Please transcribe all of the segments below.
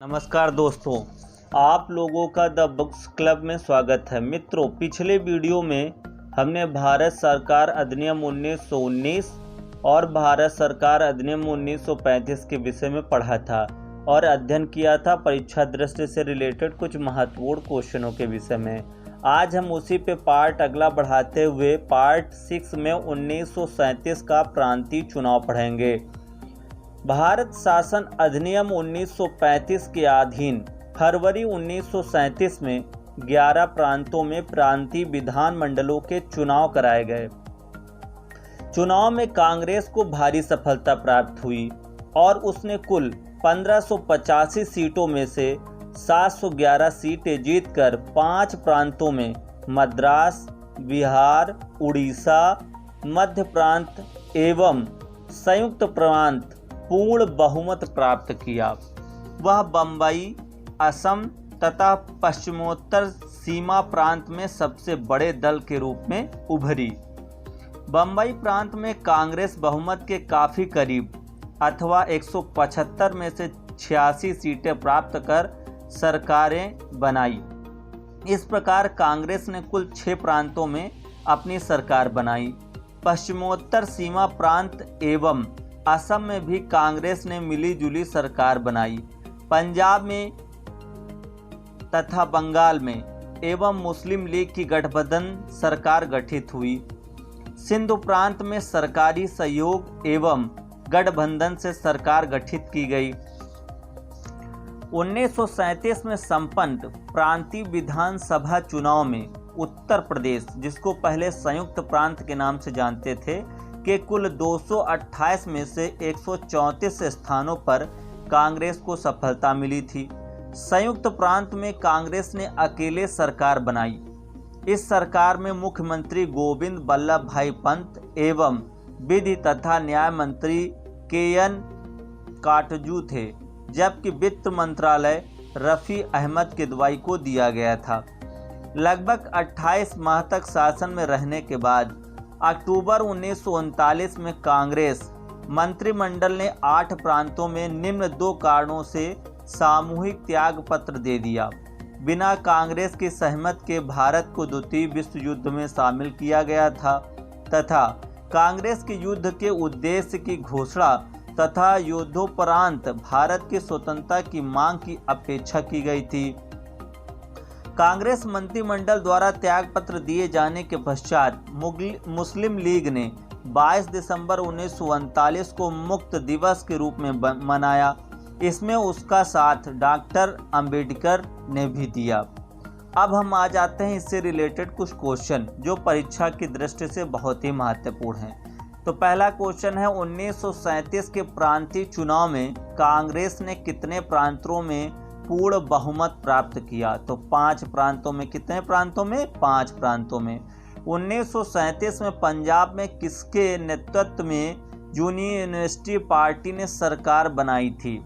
नमस्कार दोस्तों, आप लोगों का द बुक्स क्लब में स्वागत है। मित्रों, पिछले वीडियो में हमने भारत सरकार अधिनियम 1919 और भारत सरकार अधिनियम 1935 के विषय में पढ़ा था और अध्ययन किया था परीक्षा दृष्टि से रिलेटेड कुछ महत्वपूर्ण क्वेश्चनों के विषय में। आज हम उसी पे पार्ट अगला बढ़ाते हुए पार्ट 6 में 1937 का प्रांतीय चुनाव पढ़ेंगे। भारत शासन अधिनियम 1935 के अधीन फरवरी 1937 में 11 प्रांतों में प्रांतीय विधानमंडलों के चुनाव कराए गए। चुनाव में कांग्रेस को भारी सफलता प्राप्त हुई और उसने कुल 1585 सीटों में से 711 सीटें जीतकर 5 प्रांतों में मद्रास, बिहार, उड़ीसा, मध्य प्रांत एवं संयुक्त प्रांत पूर्ण बहुमत प्राप्त किया। वह बम्बई, असम तथा पश्चिमोत्तर सीमा प्रांत में सबसे बड़े दल के रूप में उभरी। बम्बई प्रांत में कांग्रेस बहुमत के काफ़ी करीब अथवा 175 में से 86 सीटें प्राप्त कर सरकारें बनाई। इस प्रकार कांग्रेस ने कुल 6 प्रांतों में अपनी सरकार बनाई। पश्चिमोत्तर सीमा प्रांत एवं असम में भी कांग्रेस ने मिलीजुली सरकार बनाई। पंजाब में तथा बंगाल में एवं मुस्लिम लीग की गठबंधन सरकार गठित हुई। सिंध प्रांत में सरकारी सहयोग एवं गठबंधन से सरकार गठित की गई। 1937 में संपन्न प्रांतीय विधानसभा चुनाव में उत्तर प्रदेश, जिसको पहले संयुक्त प्रांत के नाम से जानते थे, के कुल 228 में से 134 स्थानों पर कांग्रेस को सफलता मिली थी। संयुक्त प्रांत में कांग्रेस ने अकेले सरकार बनाई। इस सरकार में मुख्यमंत्री गोविंद बल्लभ भाई पंत एवं विधि तथा न्याय मंत्री के.एन. काटजू थे, जबकि वित्त मंत्रालय रफ़ी अहमद किदवाई को दिया गया था। लगभग 28 माह तक शासन में रहने के बाद अक्टूबर 1939 में कांग्रेस मंत्रिमंडल ने 8 प्रांतों में निम्न 2 कारणों से सामूहिक त्याग पत्र दे दिया। बिना कांग्रेस की सहमति के भारत को द्वितीय विश्व युद्ध में शामिल किया गया था तथा कांग्रेस के युद्ध के उद्देश्य की घोषणा तथा युद्धोपरांत भारत की स्वतंत्रता की मांग की अपेक्षा की गई थी। कांग्रेस मंत्रिमंडल द्वारा त्यागपत्र दिए जाने के पश्चात मुस्लिम लीग ने 22 दिसंबर 1939 को मुक्त दिवस के रूप में मनाया। इसमें उसका साथ डॉक्टर अंबेडकर ने भी दिया। अब हम आ जाते हैं इससे रिलेटेड कुछ क्वेश्चन जो परीक्षा की दृष्टि से बहुत ही महत्वपूर्ण हैं। तो पहला क्वेश्चन है, 1937 के प्रांतीय चुनाव में कांग्रेस ने कितने प्रांतों में पूर्ण बहुमत प्राप्त किया? तो 5 प्रांतों में। कितने प्रांतों में? 5 प्रांतों में। 1937 में पंजाब में किसके नेतृत्व में यूनियनिस्ट पार्टी ने सरकार बनाई थी?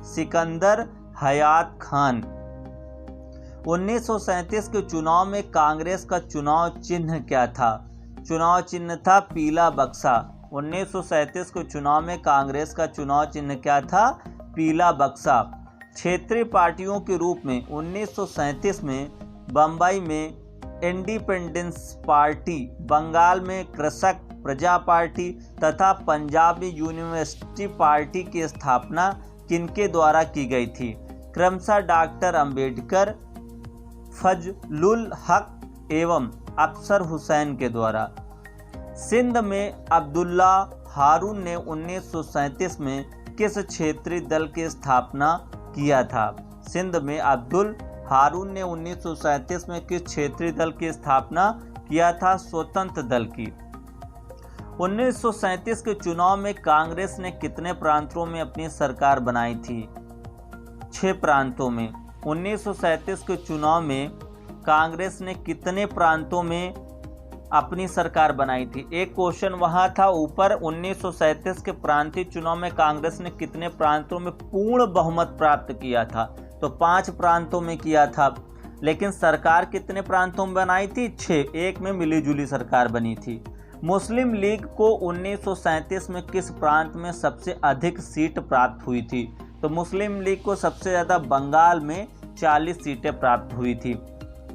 सिकंदर हयात खान। 1937 के चुनाव में कांग्रेस का चुनाव चिन्ह क्या था? चुनाव चिन्ह था पीला बक्सा। 1937 के चुनाव में कांग्रेस का चुनाव चिन्ह क्या था? पीला बक्सा। क्षेत्रीय पार्टियों के रूप में 1937 में बम्बई में इंडिपेंडेंस पार्टी, बंगाल में कृषक प्रजा पार्टी तथा पंजाब में यूनिवर्सिटी पार्टी की स्थापना किनके द्वारा की गई थी? क्रमशः डॉक्टर अंबेडकर, फजलुल हक एवं अफसर हुसैन के द्वारा। सिंध में अब्दुल्ला हारून ने 1937 में किस क्षेत्रीय दल की स्थापना किया था? सिंध में अब्दुल हारून ने 1937 में किस क्षेत्रीय दल की स्थापना किया था? स्वतंत्र दल की। 1937 के चुनाव में कांग्रेस ने कितने प्रांतों में अपनी सरकार बनाई थी? 6 प्रांतों में। 1937 के चुनाव में कांग्रेस ने कितने प्रांतों में अपनी सरकार बनाई थी? एक क्वेश्चन वहां था ऊपर, 1937 के प्रांतीय चुनाव में कांग्रेस ने कितने प्रांतों में पूर्ण बहुमत प्राप्त किया था? तो 5 प्रांतों में किया था। लेकिन सरकार कितने प्रांतों में बनाई थी? 6। एक में मिलीजुली सरकार बनी थी। मुस्लिम लीग को 1937 में किस प्रांत में सबसे अधिक सीट प्राप्त हुई थी? तो मुस्लिम लीग को सबसे ज़्यादा बंगाल में 40 सीटें प्राप्त हुई थी।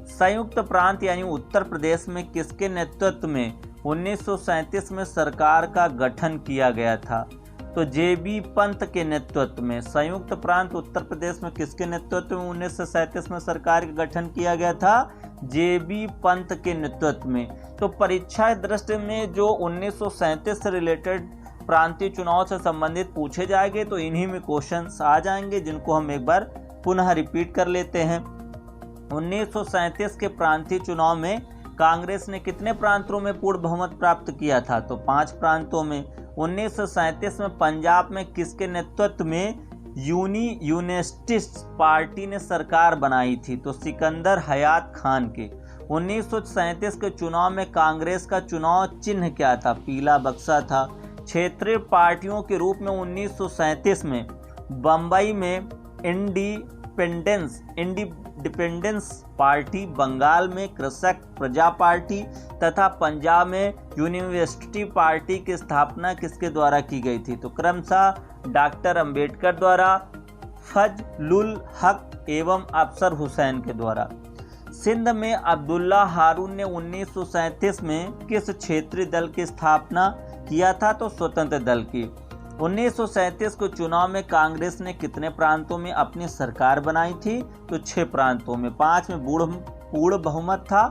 संयुक्त प्रांत यानी उत्तर प्रदेश में किसके नेतृत्व में 1937 में सरकार का गठन किया गया था? तो जे.बी. पंत के नेतृत्व में। संयुक्त प्रांत उत्तर प्रदेश में किसके नेतृत्व में 1937 में सरकार का गठन किया गया था? जे.बी. पंत के नेतृत्व में। तो परीक्षा दृष्टि में जो 1937 से रिलेटेड प्रांतीय चुनाव से संबंधित पूछे जाएंगे तो इन्हीं में क्वेश्चंस आ जाएंगे, जिनको हम एक बार पुनः रिपीट कर लेते हैं। 1937 के प्रांतीय चुनाव में कांग्रेस ने कितने प्रांतों में पूर्ण बहुमत प्राप्त किया था? तो 5 प्रांतों में। 1937 में पंजाब में किसके नेतृत्व में यूनियनिस्ट पार्टी ने सरकार बनाई थी? तो सिकंदर हयात खान के। 1937 के चुनाव में कांग्रेस का चुनाव चिन्ह क्या था? पीला बक्सा था। क्षेत्रीय पार्टियों के रूप में 1937 में बम्बई में इंडिपेंडेंस पार्टी, बंगाल में कृषक प्रजा पार्टी तथा पंजाब में यूनिवर्सिटी पार्टी की स्थापना किसके द्वारा की गई थी? तो क्रमशः डॉक्टर अंबेडकर द्वारा, फजलुल हक एवं अफसर हुसैन के द्वारा। सिंध में अब्दुल्ला हारून ने 1937 में किस क्षेत्रीय दल की स्थापना किया था? तो स्वतंत्र दल की। 1937 के चुनाव में कांग्रेस ने कितने प्रांतों में अपनी सरकार बनाई थी? तो 6 प्रांतों में। 5 में पूर्ण बहुमत था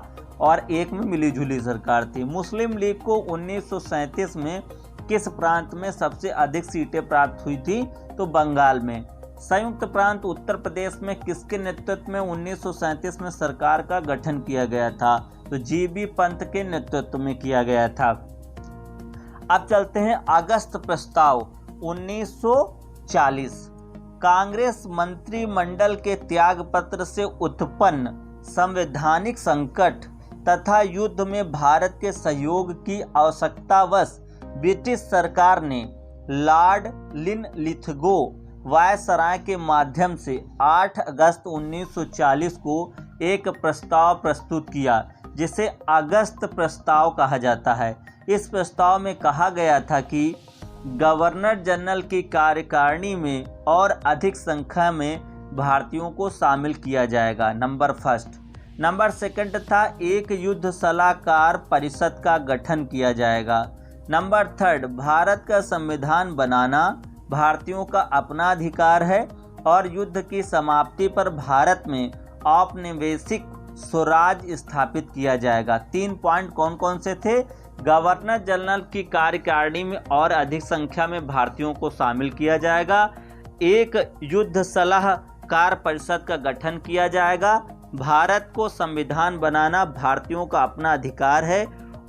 और 1 में मिलीजुली सरकार थी। मुस्लिम लीग को 1937 में किस प्रांत में सबसे अधिक सीटें प्राप्त हुई थी? तो बंगाल में। संयुक्त प्रांत उत्तर प्रदेश में किसके नेतृत्व में 1937 में सरकार का गठन किया गया था? तो जे.बी. पंत के नेतृत्व में किया गया था। अब चलते हैं अगस्त प्रस्ताव 1940। कांग्रेस मंत्रिमंडल के त्याग पत्र से उत्पन्न संवैधानिक संकट तथा युद्ध में भारत के सहयोग की आवश्यकतावश ब्रिटिश सरकार ने लॉर्ड लिनलिथगो वायसराय के माध्यम से 8 अगस्त 1940 को एक प्रस्ताव प्रस्तुत किया, जिसे अगस्त प्रस्ताव कहा जाता है। इस प्रस्ताव में कहा गया था कि गवर्नर जनरल की कार्यकारिणी में और अधिक संख्या में भारतीयों को शामिल किया जाएगा, नंबर फर्स्ट। नंबर सेकंड था एक युद्ध सलाहकार परिषद का गठन किया जाएगा। नंबर थर्ड, भारत का संविधान बनाना भारतीयों का अपना अधिकार है और युद्ध की समाप्ति पर भारत में औपनिवेशिक स्वराज स्थापित किया जाएगा। 3 पॉइंट कौन कौन से थे? गवर्नर जनरल की कार्यकारिणी में और अधिक संख्या में भारतीयों को शामिल किया जाएगा, एक युद्ध सलाहकार परिषद का गठन किया जाएगा, भारत को संविधान बनाना भारतीयों का अपना अधिकार है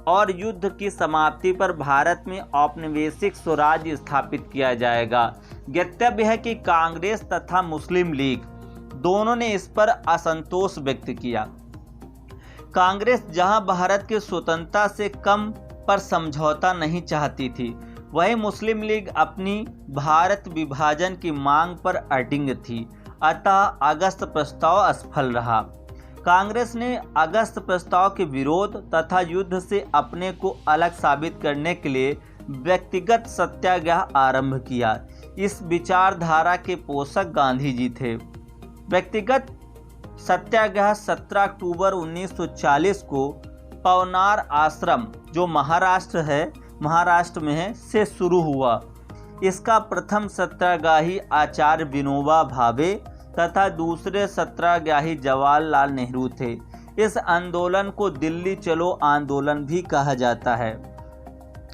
और युद्ध की समाप्ति पर भारत में औपनिवेशिक स्वराज स्थापित किया जाएगा। ज्ञातव्य है कि कांग्रेस तथा मुस्लिम लीग दोनों ने इस पर असंतोष व्यक्त किया। कांग्रेस जहां भारत की स्वतंत्रता से कम पर समझौता नहीं चाहती थी, वहीं मुस्लिम लीग अपनी भारत विभाजन की मांग पर अडिग थी। अतः अगस्त प्रस्ताव असफल रहा। कांग्रेस ने अगस्त प्रस्ताव के विरोध तथा युद्ध से अपने को अलग साबित करने के लिए व्यक्तिगत सत्याग्रह आरंभ किया। इस विचारधारा के पोषक गांधी जी थे। व्यक्तिगत सत्याग्रह 17 अक्टूबर 1940 को पवनार आश्रम, जो महाराष्ट्र में है, से शुरू हुआ। इसका प्रथम सत्याग्रही आचार्य विनोबा भावे तथा दूसरे सत्याग्रही जवाहरलाल नेहरू थे। इस आंदोलन को दिल्ली चलो आंदोलन भी कहा जाता है।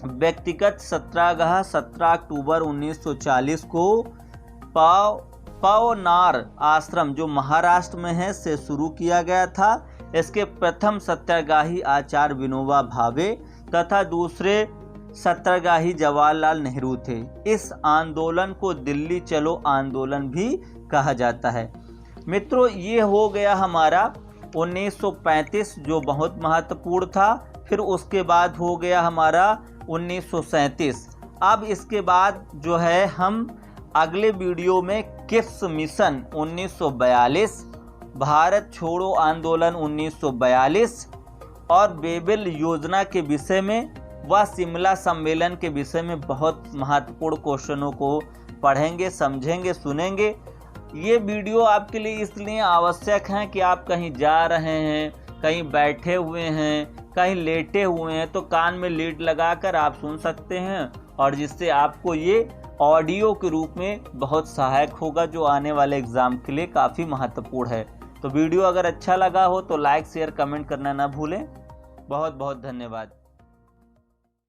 व्यक्तिगत सत्याग्रह 17 अक्टूबर 1940 को पवनार आश्रम, जो महाराष्ट्र में है, से शुरू किया गया था। इसके प्रथम सत्याग्रही आचार्य विनोबा भावे तथा दूसरे सत्याग्रही जवाहरलाल नेहरू थे। इस आंदोलन को दिल्ली चलो आंदोलन भी कहा जाता है। मित्रों, ये हो गया हमारा 1935, जो बहुत महत्वपूर्ण था। फिर उसके बाद हो गया हमारा 1937। अब इसके बाद जो है हम अगले वीडियो में किप्स मिशन 1942, भारत छोड़ो आंदोलन 1942 और बेबिल योजना के विषय में व शिमला सम्मेलन के विषय में बहुत महत्वपूर्ण क्वेश्चनों को पढ़ेंगे, समझेंगे, सुनेंगे। ये वीडियो आपके लिए इसलिए आवश्यक है कि आप कहीं जा रहे हैं, कहीं बैठे हुए हैं, कहीं लेटे हुए हैं, तो कान में लीड लगाकर आप सुन सकते हैं, और जिससे आपको ये ऑडियो के रूप में बहुत सहायक होगा, जो आने वाले एग्ज़ाम के लिए काफ़ी महत्वपूर्ण है। तो वीडियो अगर अच्छा लगा हो तो लाइक, शेयर, कमेंट करना ना भूलें। बहुत बहुत धन्यवाद।